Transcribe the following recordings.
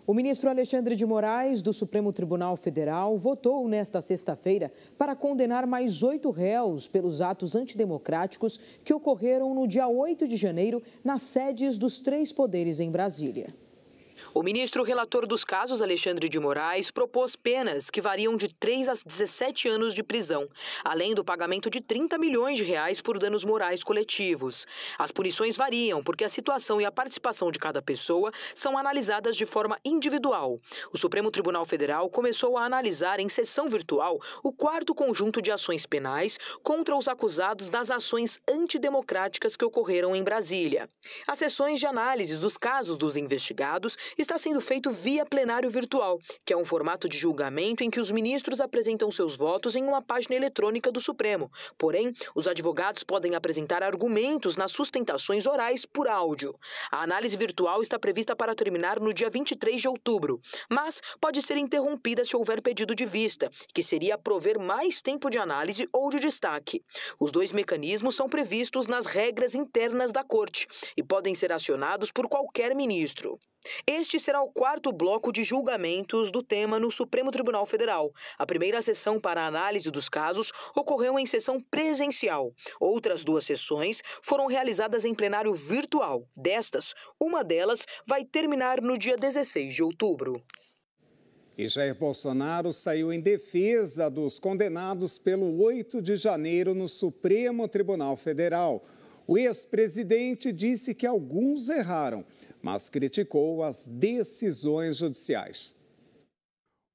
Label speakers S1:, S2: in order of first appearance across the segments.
S1: O ministro Alexandre de Moraes, do Supremo Tribunal Federal, votou nesta sexta-feira para condenar mais 8 réus pelos atos antidemocráticos que ocorreram no dia 8 de janeiro nas sedes dos 3 poderes em Brasília.
S2: O ministro relator dos casos, Alexandre de Moraes, propôs penas que variam de 3 a 17 anos de prisão, além do pagamento de 30 milhões de reais por danos morais coletivos. As punições variam porque a situação e a participação de cada pessoa são analisadas de forma individual. O Supremo Tribunal Federal começou a analisar em sessão virtual o 4º conjunto de ações penais contra os acusados das ações antidemocráticas que ocorreram em Brasília. As sessões de análise dos casos dos investigados está sendo feito via plenário virtual, que é um formato de julgamento em que os ministros apresentam seus votos em uma página eletrônica do Supremo. Porém, os advogados podem apresentar argumentos nas sustentações orais por áudio. A análise virtual está prevista para terminar no dia 23 de outubro, mas pode ser interrompida se houver pedido de vista, que seria prover mais tempo de análise ou de destaque. Os 2 mecanismos são previstos nas regras internas da Corte e podem ser acionados por qualquer ministro. Este será o 4º bloco de julgamentos do tema no Supremo Tribunal Federal. A primeira sessão para a análise dos casos ocorreu em sessão presencial. Outras 2 sessões foram realizadas em plenário virtual. Destas, uma delas vai terminar no dia 16 de outubro.
S3: E Jair Bolsonaro saiu em defesa dos condenados pelo 8 de janeiro no Supremo Tribunal Federal. O ex-presidente disse que alguns erraram, mas criticou as decisões judiciais.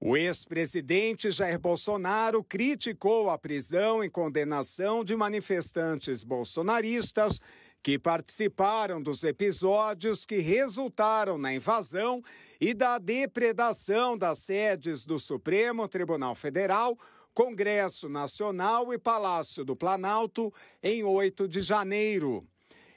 S3: O ex-presidente Jair Bolsonaro criticou a prisão e condenação de manifestantes bolsonaristas que participaram dos episódios que resultaram na invasão e da depredação das sedes do Supremo Tribunal Federal, Congresso Nacional e Palácio do Planalto em 8 de janeiro.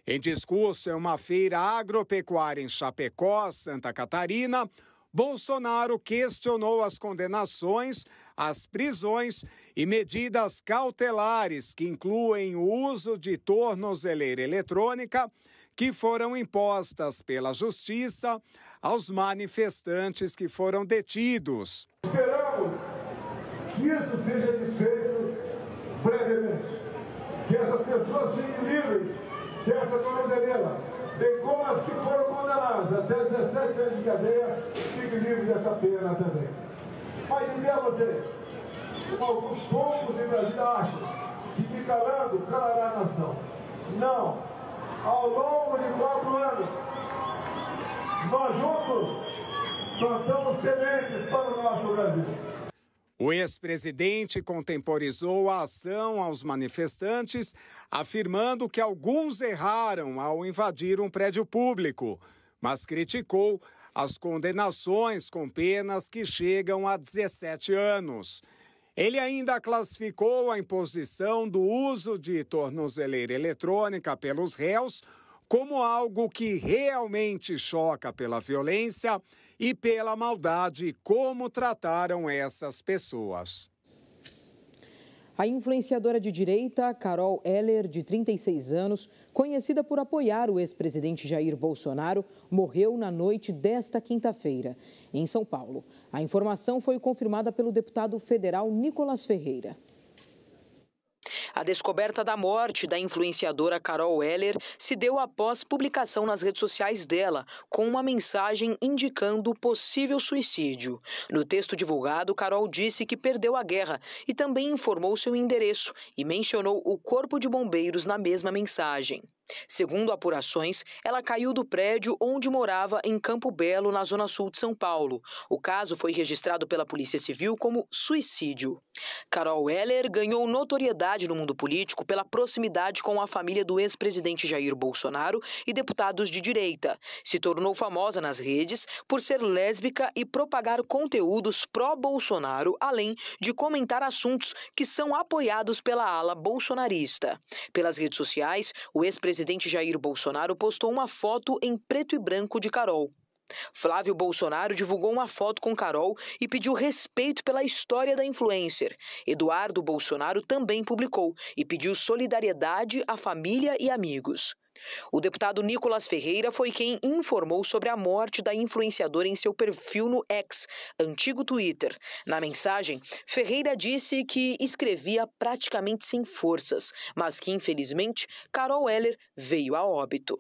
S3: Em discurso em uma feira agropecuária em Chapecó, Santa Catarina, Bolsonaro questionou as condenações, as prisões e medidas cautelares que incluem o uso de tornozeleira eletrônica que foram impostas pela Justiça aos manifestantes que foram detidos.
S4: Esperamos que isso seja desfeito brevemente, que essas pessoas fiquem livres dessa tornozeleira, bem como as que foram condenadas até 17 anos de cadeia, fiquem livres dessa pena também. Mas dizer a vocês, como alguns poucos em Brasília acham que calando calará a nação. Não. Ao longo de 4 anos, nós juntos plantamos sementes para o nosso Brasil.
S3: O ex-presidente contemporizou a ação aos manifestantes, afirmando que alguns erraram ao invadir um prédio público, mas criticou as condenações com penas que chegam a 17 anos. Ele ainda classificou a imposição do uso de tornozeleira eletrônica pelos réus como algo que realmente choca pela violência e pela maldade como trataram essas pessoas.
S1: A influenciadora de direita, Carol Heller, de 36 anos, conhecida por apoiar o ex-presidente Jair Bolsonaro, morreu na noite desta quinta-feira, em São Paulo. A informação foi confirmada pelo deputado federal Nicolas Ferreira.
S2: A descoberta da morte da influenciadora Carol Heller se deu após publicação nas redes sociais dela, com uma mensagem indicando possível suicídio. No texto divulgado, Carol disse que perdeu a guerra e também informou seu endereço e mencionou o Corpo de Bombeiros na mesma mensagem. Segundo apurações, ela caiu do prédio onde morava em Campo Belo, na zona sul de São Paulo. O caso foi registrado pela Polícia Civil como suicídio. Carol Heller ganhou notoriedade no mundo político pela proximidade com a família do ex-presidente Jair Bolsonaro e deputados de direita. Se tornou famosa nas redes por ser lésbica e propagar conteúdos pró-Bolsonaro, além de comentar assuntos que são apoiados pela ala bolsonarista. Pelas redes sociais, o ex-presidente Jair Bolsonaro postou uma foto em preto e branco de Carol. Flávio Bolsonaro divulgou uma foto com Carol e pediu respeito pela história da influencer. Eduardo Bolsonaro também publicou e pediu solidariedade à família e amigos. O deputado Nicolas Ferreira foi quem informou sobre a morte da influenciadora em seu perfil no X, antigo Twitter. Na mensagem, Ferreira disse que escrevia praticamente sem forças, mas que, infelizmente, Carol Heller veio a óbito.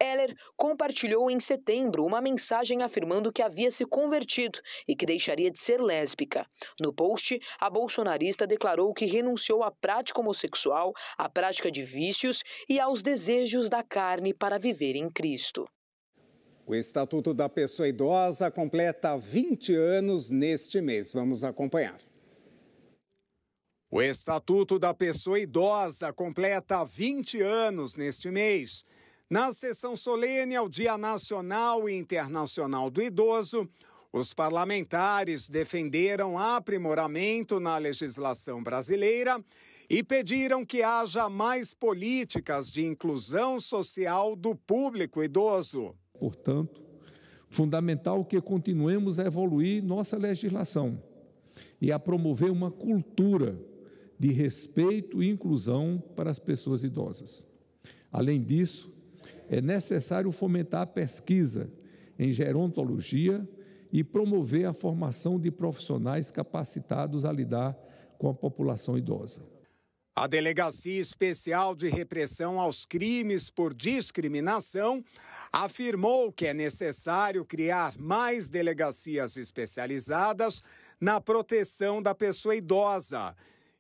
S2: Heller compartilhou em setembro uma mensagem afirmando que havia se convertido e que deixaria de ser lésbica. No post, a bolsonarista declarou que renunciou à prática homossexual, à prática de vícios e aos desejos da carne para viver em Cristo.
S3: O Estatuto da Pessoa Idosa completa 20 anos neste mês. Vamos acompanhar. O Estatuto da Pessoa Idosa completa 20 anos neste mês. Na sessão solene ao Dia Nacional e Internacional do Idoso, os parlamentares defenderam aprimoramento na legislação brasileira e pediram que haja mais políticas de inclusão social do público idoso.
S5: Portanto, fundamental que continuemos a evoluir nossa legislação e a promover uma cultura de respeito e inclusão para as pessoas idosas. Além disso, é necessário fomentar a pesquisa em gerontologia e promover a formação de profissionais capacitados a lidar com a população idosa.
S3: A Delegacia Especial de Repressão aos Crimes por Discriminação afirmou que é necessário criar mais delegacias especializadas na proteção da pessoa idosa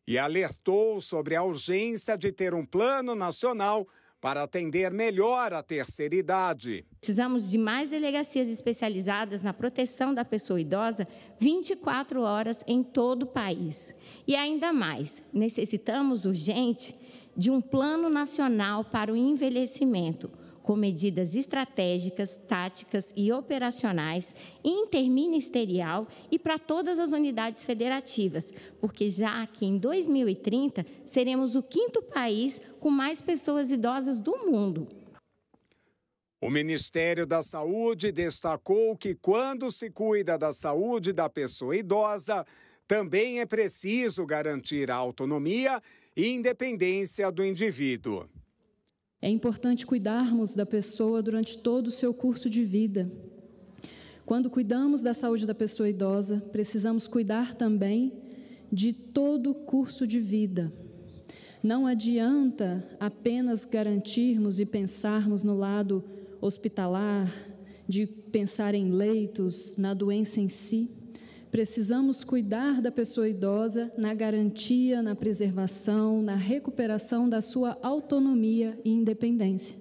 S3: e alertou sobre a urgência de ter um plano nacional para atender melhor a terceira idade.
S6: Precisamos de mais delegacias especializadas na proteção da pessoa idosa 24 horas em todo o país. E ainda mais, necessitamos urgente de um plano nacional para o envelhecimento, com medidas estratégicas, táticas e operacionais, interministerial e para todas as unidades federativas, porque já que em 2030 seremos o 5º país com mais pessoas idosas do mundo.
S3: O Ministério da Saúde destacou que quando se cuida da saúde da pessoa idosa, também é preciso garantir a autonomia e independência do indivíduo.
S7: É importante cuidarmos da pessoa durante todo o seu curso de vida. Quando cuidamos da saúde da pessoa idosa, precisamos cuidar também de todo o curso de vida. Não adianta apenas garantirmos e pensarmos no lado hospitalar, de pensar em leitos, na doença em si. Precisamos cuidar da pessoa idosa na garantia, na preservação, na recuperação da sua autonomia e independência.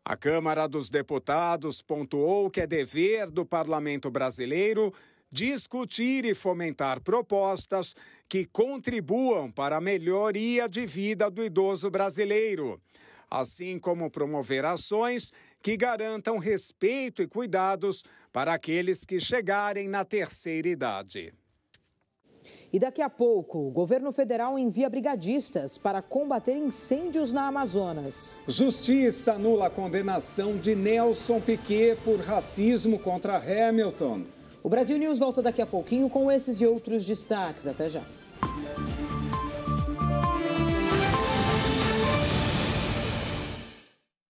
S3: A Câmara dos Deputados pontuou que é dever do Parlamento brasileiro discutir e fomentar propostas que contribuam para a melhoria de vida do idoso brasileiro, assim como promover ações que garantam respeito e cuidados para aqueles que chegarem na terceira idade.
S1: E daqui a pouco, o governo federal envia brigadistas para combater incêndios na Amazonas.
S3: Justiça anula a condenação de Nelson Piquet por racismo contra Hamilton.
S1: O Brasil News volta daqui a pouquinho com esses e outros destaques. Até já.